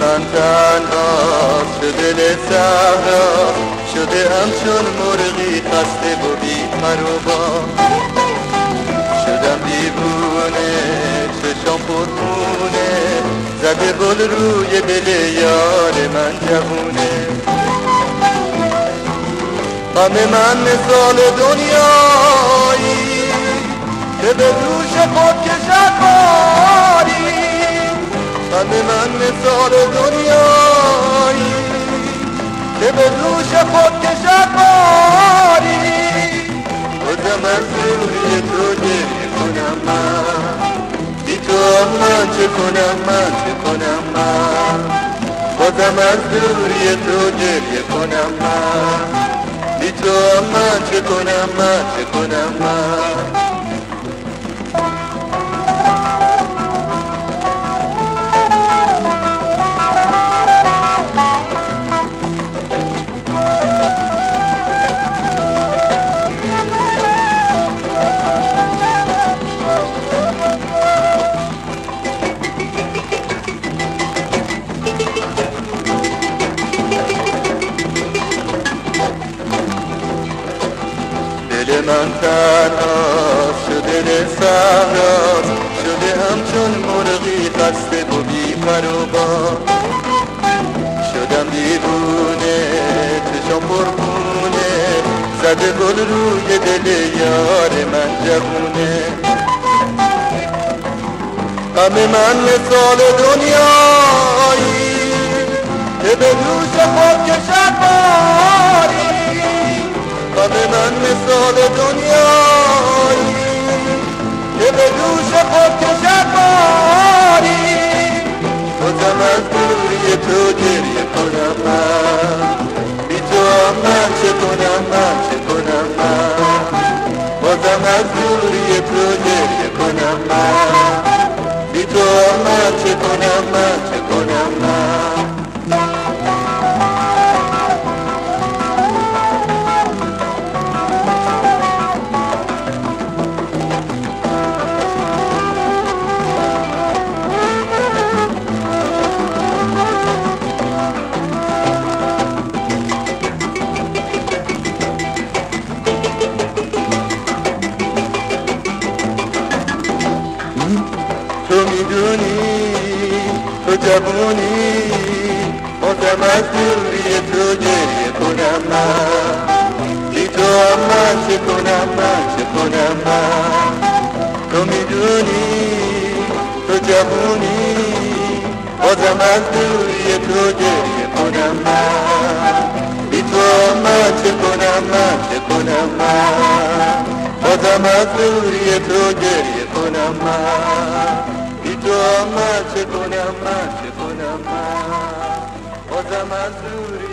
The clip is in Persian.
من تنهاست به دل صحرا شده ام چون مرغی خسته و بی پر و بال. شدم دیوونه چشام پرخونه زده گل روی دل یار من جوونه. غم من مثال دنیایی که به دوش خود کشد باری. غم من مثال دنیایی که به دوش خود کشد باری. بازم از روی تو گریه کنم من، بی تو من چه کنم من چه کنم من. بازم از روی تو گریه کنم من، بی تو من چه کنم من چه کنم من. دل من تنهاست شده دل صحراست شده همچون مرغی خسته و بی پر و بال. شدم دیوونه چشام پرخونه زده گل روی دل یار من جوونه. غم من مثال دنیایی که به دوش خود کشد باری. غم من مثال دنیایی که به دوش خود کشد باری. بازم از دوری تو گریه کنم من، بی تو من چه کنم من چه کنم من. بازم از دوری تو گریه کنم من، بی تو من چه کنم من چه کنم من. تو میدونی تو جوونی بازم از دوری تو گریه کنم من، بی تو من چه کنم من چه کنم من. تو میدونی تو جوونی بازم از دوری تو گریه کنم من، بی تو من چه کنم من چه کنم من. بازم از دوری تو گریه کنم من، بی تو من چه کنم من چه کنم من. بازم از دوری